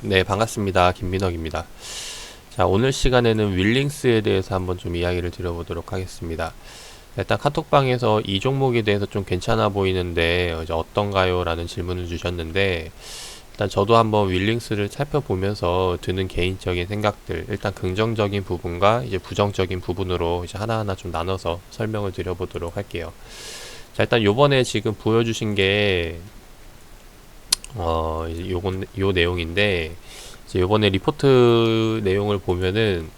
네, 반갑습니다. 김민혁입니다. 자, 오늘 시간에는 윌링스에 대해서 한번 좀 이야기를 드려보도록 하겠습니다. 일단 카톡방에서 이 종목에 대해서 좀 괜찮아 보이는데 이제 어떤가요? 라는 질문을 주셨는데 일단 저도 한번 윌링스를 살펴보면서 드는 개인적인 생각들, 일단 긍정적인 부분과 이제 부정적인 부분으로 이제 하나하나 좀 나눠서 설명을 드려보도록 할게요. 자, 일단 요번에 지금 보여주신 게 이제 요 내용인데, 이제 요번에 리포트 내용을 보면은,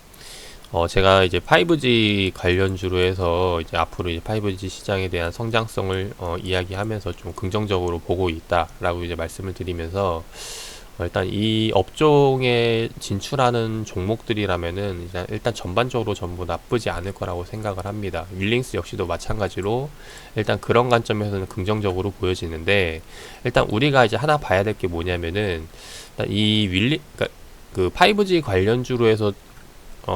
제가 이제 5G 관련주로 해서 이제 앞으로 이제 5G 시장에 대한 성장성을 이야기하면서 좀 긍정적으로 보고 있다라고 이제 말씀을 드리면서, 일단 이 업종에 진출하는 종목들이라면은 일단 전반적으로 전부 나쁘지 않을 거라고 생각을 합니다. 윌링스 역시도 마찬가지로 일단 그런 관점에서는 긍정적으로 보여지는데, 일단 우리가 이제 하나 봐야 될 게 뭐냐면은 일단 그러니까 그 5G 관련주로 해서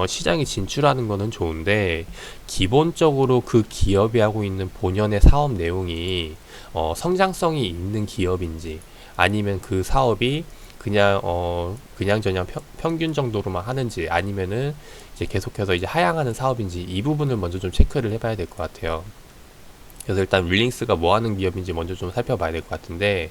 시장에 진출하는 거는 좋은데, 기본적으로 그 기업이 하고 있는 본연의 사업 내용이 성장성이 있는 기업인지, 아니면 그 사업이 그냥저냥 평균 정도로만 하는지, 아니면은 이제 계속해서 이제 하향하는 사업인지, 이 부분을 먼저 좀 체크를 해봐야 될 것 같아요. 그래서 일단 윌링스가 뭐 하는 기업인지 먼저 좀 살펴봐야 될 것 같은데,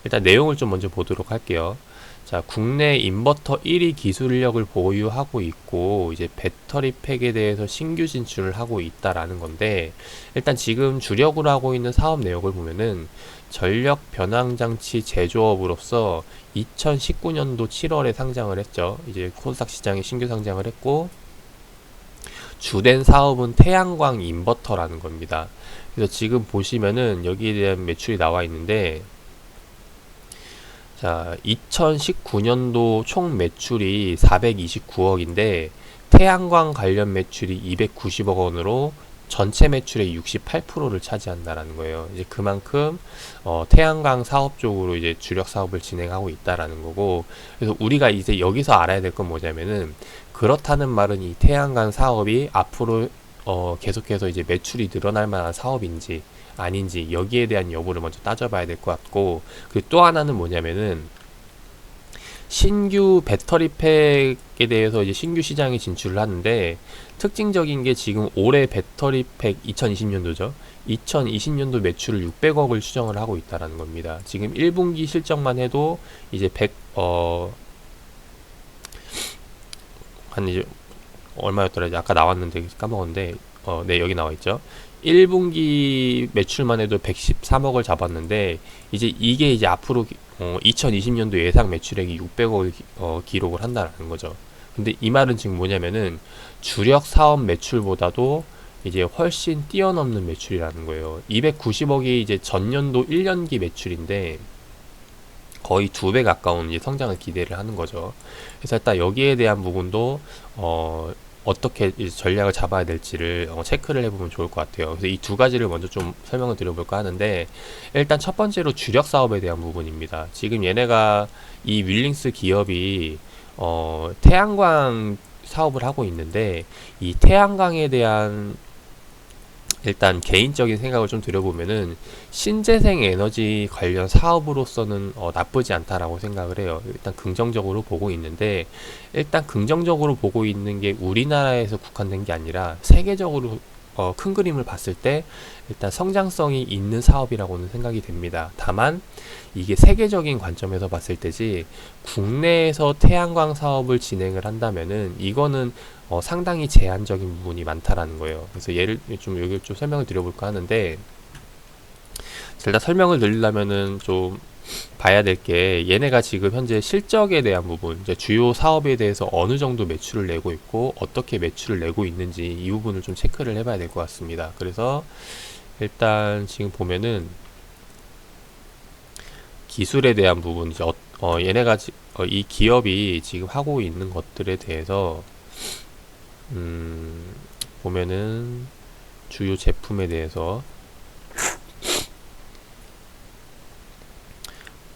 일단 내용을 좀 먼저 보도록 할게요. 자, 국내 인버터 1위 기술력을 보유하고 있고, 이제 배터리 팩에 대해서 신규 진출을 하고 있다라는 건데, 일단 지금 주력으로 하고 있는 사업 내역을 보면은, 전력 변환장치 제조업으로서 2019년도 7월에 상장을 했죠. 이제 코스닥 시장에 신규 상장을 했고, 주된 사업은 태양광 인버터라는 겁니다. 그래서 지금 보시면은 여기에 대한 매출이 나와 있는데, 자, 2019년도 총 매출이 429억인데 태양광 관련 매출이 290억 원으로 전체 매출의 68%를 차지한다라는 거예요. 이제 그만큼 태양광 사업 쪽으로 이제 주력 사업을 진행하고 있다라는 거고, 그래서 우리가 이제 여기서 알아야 될 건 뭐냐면은, 그렇다는 말은 이 태양광 사업이 앞으로 계속해서 이제 매출이 늘어날 만한 사업인지 아닌지, 여기에 대한 여부를 먼저 따져봐야 될 것 같고, 그리고 또 하나는 뭐냐면은, 신규 배터리 팩에 대해서 이제 신규 시장에 진출을 하는데, 특징적인 게 지금 올해 배터리 팩 2020년도죠. 2020년도 매출을 600억을 추정을 하고 있다라는 겁니다. 지금 1분기 실적만 해도 이제 한 이제 얼마였더라? 이제 아까 나왔는데 까먹었는데, 네, 여기 나와 있죠. 1분기 매출만 해도 113억을 잡았는데, 이제 이게 이제 앞으로 2020년도 예상 매출액이 600억을 기록을 한다는 거죠. 근데 이 말은 지금 뭐냐면은, 주력 사업 매출보다도 이제 훨씬 뛰어넘는 매출이라는 거예요. 290억이 이제 전년도 1년기 매출인데, 거의 2배 가까운 이제 성장을 기대를 하는 거죠. 그래서 일단 여기에 대한 부분도 어떻게 이제 전략을 잡아야 될지를 체크를 해보면 좋을 것 같아요. 그래서 이 두 가지를 먼저 좀 설명을 드려볼까 하는데, 일단 첫 번째로 주력 사업에 대한 부분입니다. 지금 얘네가 이 윌링스 기업이 태양광 사업을 하고 있는데, 이 태양광에 대한 일단 개인적인 생각을 좀 드려보면은, 신재생 에너지 관련 사업으로서는 나쁘지 않다라고 생각을 해요. 일단 긍정적으로 보고 있는데, 일단 긍정적으로 보고 있는 게 우리나라에서 국한된 게 아니라 세계적으로 큰 그림을 봤을 때 일단 성장성이 있는 사업이라고는 생각이 됩니다. 다만 이게 세계적인 관점에서 봤을 때지, 국내에서 태양광 사업을 진행을 한다면은 이거는 상당히 제한적인 부분이 많다라는 거예요. 그래서 예를 좀 여기 좀 설명을 드려볼까 하는데, 일단 설명을 드리려면은 좀 봐야 될 게, 얘네가 지금 현재 실적에 대한 부분, 이제 주요 사업에 대해서 어느 정도 매출을 내고 있고 어떻게 매출을 내고 있는지, 이 부분을 좀 체크를 해봐야 될 것 같습니다. 그래서 일단 지금 보면은 기술에 대한 부분, 이제 얘네가 이 기업이 지금 하고 있는 것들에 대해서 음, 보면은 주요 제품에 대해서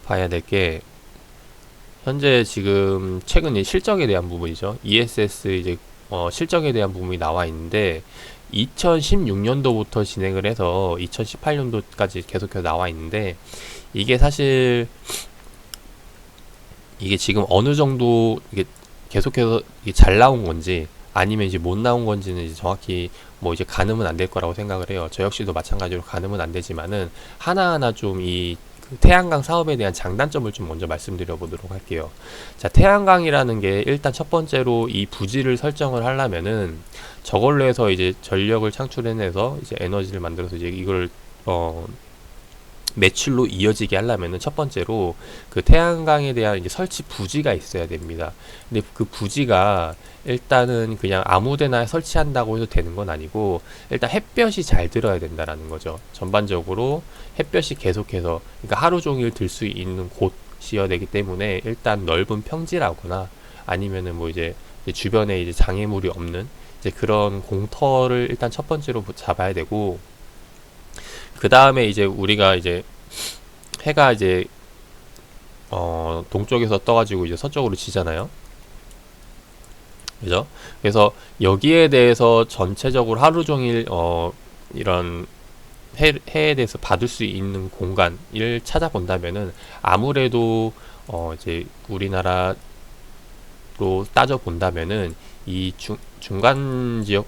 봐야 될 게, 현재 지금 최근 실적에 대한 부분이죠. ESS 이제 실적에 대한 부분이 나와 있는데, 2016년도부터 진행을 해서 2018년도까지 계속해서 나와 있는데, 이게 사실 이게 지금 어느 정도 이게 계속해서 이게 잘 나온 건지 아니면 이제 못 나온 건지는 이제 정확히 뭐 이제 가늠은 안 될 거라고 생각을 해요. 저 역시도 마찬가지로 가늠은 안 되지만은 하나하나 좀 이 태양광 사업에 대한 장단점을 좀 먼저 말씀드려 보도록 할게요. 자, 태양광이라는 게 일단 첫 번째로 이 부지를 설정을 하려면은 저걸로 해서 이제 전력을 창출해내서 이제 에너지를 만들어서 이제 이걸 매출로 이어지게 하려면은 첫 번째로 그 태양광에 대한 이제 설치 부지가 있어야 됩니다. 근데 그 부지가 일단은 그냥 아무데나 설치한다고 해도 되는 건 아니고 일단 햇볕이 잘 들어야 된다라는 거죠. 전반적으로 햇볕이 계속해서 그러니까 하루 종일 들 수 있는 곳이어야 되기 때문에 일단 넓은 평지라거나 아니면은 뭐 이제 주변에 이제 장애물이 없는 이제 그런 공터를 일단 첫 번째로 잡아야 되고, 그 다음에 이제 우리가 이제 해가 이제 동쪽에서 떠가지고 이제 서쪽으로 지잖아요. 그죠? 그래서 여기에 대해서 전체적으로 하루 종일 이런 해에 대해서 받을 수 있는 공간을 찾아본다면은 아무래도 이제 우리나라로 따져 본다면은 이 중간 지역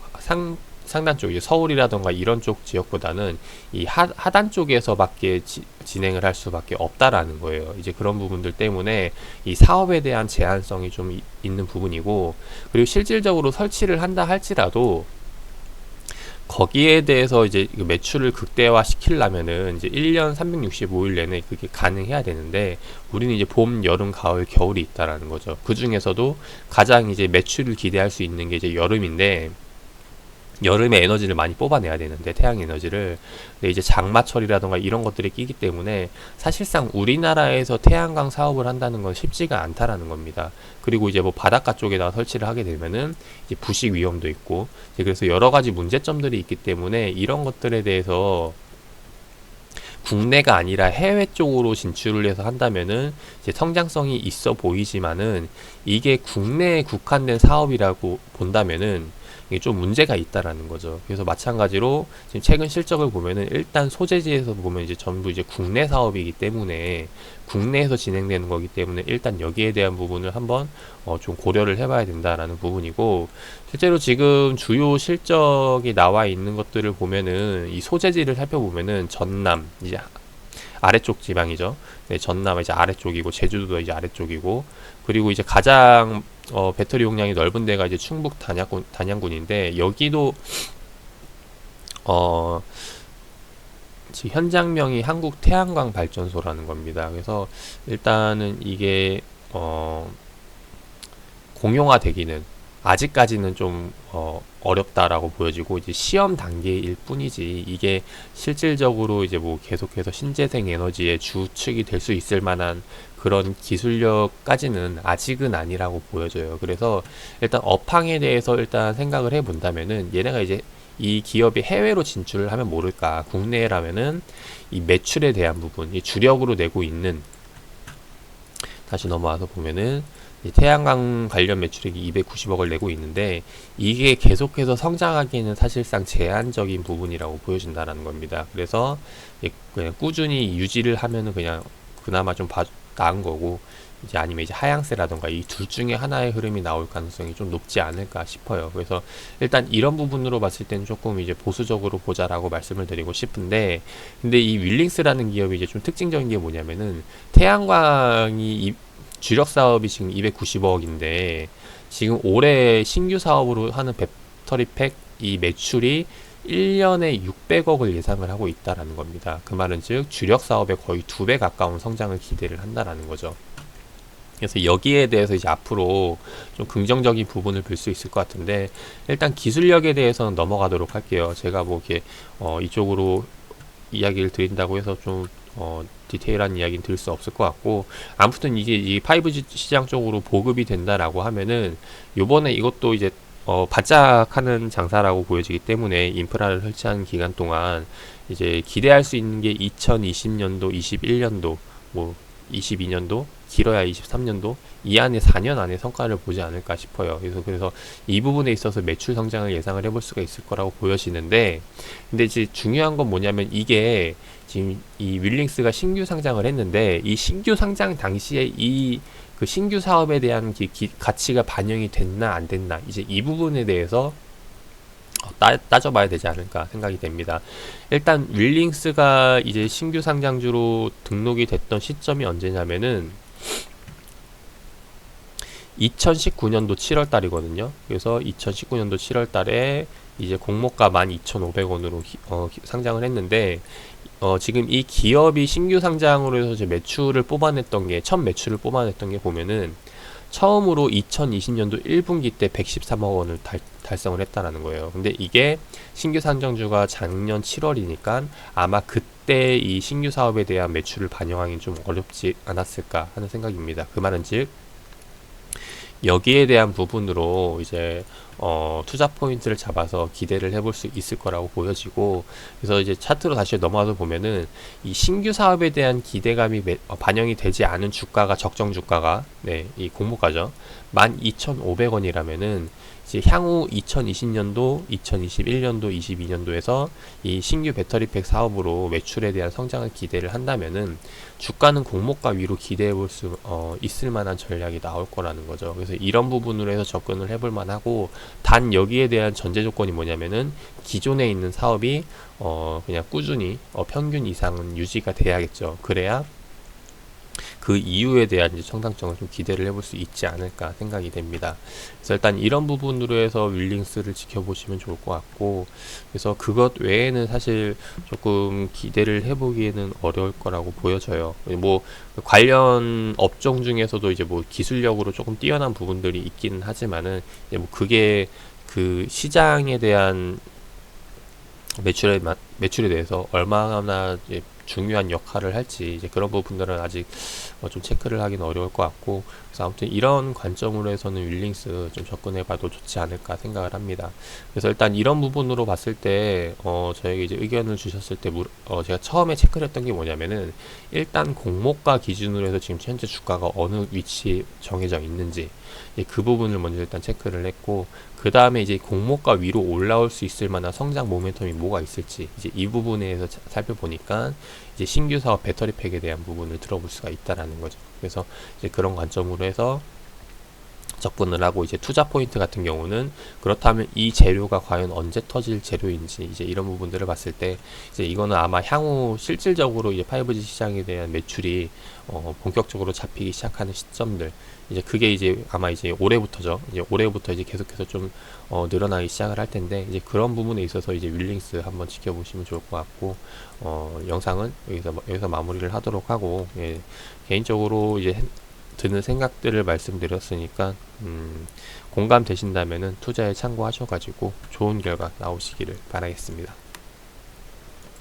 상단 쪽, 서울이라던가 이런 쪽 지역보다는 이 하단 쪽에서밖에 진행을 할 수밖에 없다라는 거예요. 이제 그런 부분들 때문에 이 사업에 대한 제한성이 좀 있는 부분이고, 그리고 실질적으로 설치를 한다 할지라도 거기에 대해서 이제 매출을 극대화 시키려면은 이제 1년 365일 내내 그게 가능해야 되는데, 우리는 이제 봄, 여름, 가을, 겨울이 있다라는 거죠. 그 중에서도 가장 이제 매출을 기대할 수 있는 게 이제 여름인데, 여름에 에너지를 많이 뽑아내야 되는데 태양 에너지를, 근데 이제 장마철이라던가 이런 것들이 끼기 때문에 사실상 우리나라에서 태양광 사업을 한다는 건 쉽지가 않다라는 겁니다. 그리고 이제 뭐 바닷가 쪽에다가 설치를 하게 되면은 이제 부식 위험도 있고, 이제 그래서 여러 가지 문제점들이 있기 때문에 이런 것들에 대해서 국내가 아니라 해외 쪽으로 진출을 해서 한다면은 이제 성장성이 있어 보이지만은 이게 국내에 국한된 사업이라고 본다면은 이게 좀 문제가 있다라는 거죠. 그래서 마찬가지로 지금 최근 실적을 보면은 일단 소재지에서 보면 이제 전부 이제 국내 사업이기 때문에 국내에서 진행되는 거기 때문에 일단 여기에 대한 부분을 한번 좀 고려를 해봐야 된다라는 부분이고, 실제로 지금 주요 실적이 나와 있는 것들을 보면은 이 소재지를 살펴보면은 전남 이제 아래쪽 지방이죠. 네, 전남 이제 아래쪽이고 제주도도 이제 아래쪽이고, 그리고 이제 가장 배터리 용량이 넓은 데가 이제 충북 단양군인데 여기도 현장명이 한국태양광발전소라는 겁니다. 그래서 일단은 이게 공용화되기는 아직까지는 좀 어렵다라고 보여지고 이제 시험 단계일 뿐이지, 이게 실질적으로 이제 뭐 계속해서 신재생 에너지의 주축이 될 수 있을 만한 그런 기술력까지는 아직은 아니라고 보여져요. 그래서 일단 업황에 대해서 일단 생각을 해 본다면은 얘네가 이제 이 기업이 해외로 진출을 하면 모를까, 국내라면은 이 매출에 대한 부분, 이 주력으로 내고 있는, 다시 넘어와서 보면은 이 태양광 관련 매출액이 290억을 내고 있는데 이게 계속해서 성장하기에는 사실상 제한적인 부분이라고 보여진다는 겁니다. 그래서 그냥 꾸준히 유지를 하면은 그냥 그나마 좀 나은 거고, 이제 아니면 이제 하향세라던가 이 둘 중에 하나의 흐름이 나올 가능성이 좀 높지 않을까 싶어요. 그래서 일단 이런 부분으로 봤을 때는 조금 이제 보수적으로 보자라고 말씀을 드리고 싶은데, 근데 이 윌링스라는 기업이 이제 좀 특징적인 게 뭐냐면은 태양광이 주력 사업이 지금 290억인데 지금 올해 신규 사업으로 하는 배터리팩 이 매출이 1년에 600억을 예상을 하고 있다라는 겁니다. 그 말은 즉 주력 사업의 거의 2배 가까운 성장을 기대를 한다라는 거죠. 그래서 여기에 대해서 이제 앞으로 좀 긍정적인 부분을 볼 수 있을 것 같은데, 일단 기술력에 대해서는 넘어가도록 할게요. 제가 뭐 이렇게 이쪽으로 이야기를 드린다고 해서 좀 디테일한 이야기는 드릴 수 없을 것 같고, 아무튼 이게 이 5G 시장 쪽으로 보급이 된다라고 하면은 요번에 이것도 이제 바짝하는 장사라고 보여지기 때문에 인프라를 설치하는 기간 동안 이제 기대할 수 있는 게 2020년도, 21년도 뭐 22년도, 길어야 23년도, 이 안에 4년 안에 성과를 보지 않을까 싶어요. 그래서 이 부분에 있어서 매출 성장을 예상을 해볼 수가 있을 거라고 보여지는데, 근데 이제 중요한 건 뭐냐면 이게 지금 이 윌링스가 신규 상장을 했는데 이 신규 상장 당시에 이 그 신규 사업에 대한 가치가 반영이 됐나 안 됐나, 이제 이 부분에 대해서 따져봐야 되지 않을까 생각이 됩니다. 일단 윌링스가 이제 신규 상장주로 등록이 됐던 시점이 언제냐면은 2019년도 7월 달이거든요. 그래서 2019년도 7월 달에 이제 공모가 12,500원으로 상장을 했는데, 지금 이 기업이 신규 상장으로 해서 이제 매출을 뽑아냈던 게, 첫 매출을 뽑아냈던 게 보면은 처음으로 2020년도 1분기 때 113억 원을 달성을 했다라는 거예요. 근데 이게 신규 상장주가 작년 7월이니까 아마 그때 이 신규 사업에 대한 매출을 반영하기는 좀 어렵지 않았을까 하는 생각입니다. 그 말은 즉 여기에 대한 부분으로 이제 투자 포인트를 잡아서 기대를 해볼 수 있을 거라고 보여지고, 그래서 이제 차트로 다시 넘어와서 보면은 이 신규 사업에 대한 기대감이 반영이 되지 않은 주가가, 적정 주가가, 네, 이 공모가죠, 12,500원이라면은 이제 향후 2020년도, 2021년도, 22년도에서 이 신규 배터리팩 사업으로 매출에 대한 성장을 기대를 한다면은 주가는 공모가 위로 기대해 볼 수 있을 만한 전략이 나올 거라는 거죠. 그래서 이런 부분으로 해서 접근을 해볼 만하고, 단 여기에 대한 전제 조건이 뭐냐면은 기존에 있는 사업이 그냥 꾸준히 평균 이상은 유지가 돼야겠죠. 그래야 그 이유에 대한 이제 성장성을 좀 기대를 해볼 수 있지 않을까 생각이 됩니다. 그래서 일단 이런 부분으로 해서 윌링스를 지켜보시면 좋을 것 같고, 그래서 그것 외에는 사실 조금 기대를 해보기에는 어려울 거라고 보여져요. 뭐 관련 업종 중에서도 이제 뭐 기술력으로 조금 뛰어난 부분들이 있기는 하지만은 이제 뭐 그게 그 시장에 대한 매출에 대해서 얼마나 이제 중요한 역할을 할지, 이제 그런 부분들은 아직 좀 체크를 하기는 어려울 것 같고, 그래서 아무튼 이런 관점으로 해서는 윌링스 좀 접근해봐도 좋지 않을까 생각을 합니다. 그래서 일단 이런 부분으로 봤을 때 저에게 이제 의견을 주셨을 때 제가 처음에 체크를 했던 게 뭐냐면은 일단 공모가 기준으로 해서 지금 현재 주가가 어느 위치에 정해져 있는지, 그 부분을 먼저 일단 체크를 했고, 그 다음에 이제 공모가 위로 올라올 수 있을 만한 성장 모멘텀이 뭐가 있을지, 이제 이 부분에 대해서 살펴보니까 이제 신규 사업 배터리팩에 대한 부분을 들어볼 수가 있다라는 거죠. 그래서 이제 그런 관점으로 해서 접근을 하고, 이제 투자 포인트 같은 경우는 그렇다면 이 재료가 과연 언제 터질 재료인지, 이제 이런 부분들을 봤을 때 이제 이거는 아마 향후 실질적으로 이제 5G 시장에 대한 매출이 본격적으로 잡히기 시작하는 시점들, 이제 그게 이제 아마 이제 올해부터죠. 이제 올해부터 이제 계속해서 좀 늘어나기 시작을 할 텐데, 이제 그런 부분에 있어서 이제 윌링스 한번 지켜보시면 좋을 것 같고, 영상은 여기서 마무리를 하도록 하고, 예, 개인적으로 이제 드는 생각들을 말씀드렸으니까 공감되신다면은 투자에 참고하셔가지고 좋은 결과 나오시기를 바라겠습니다.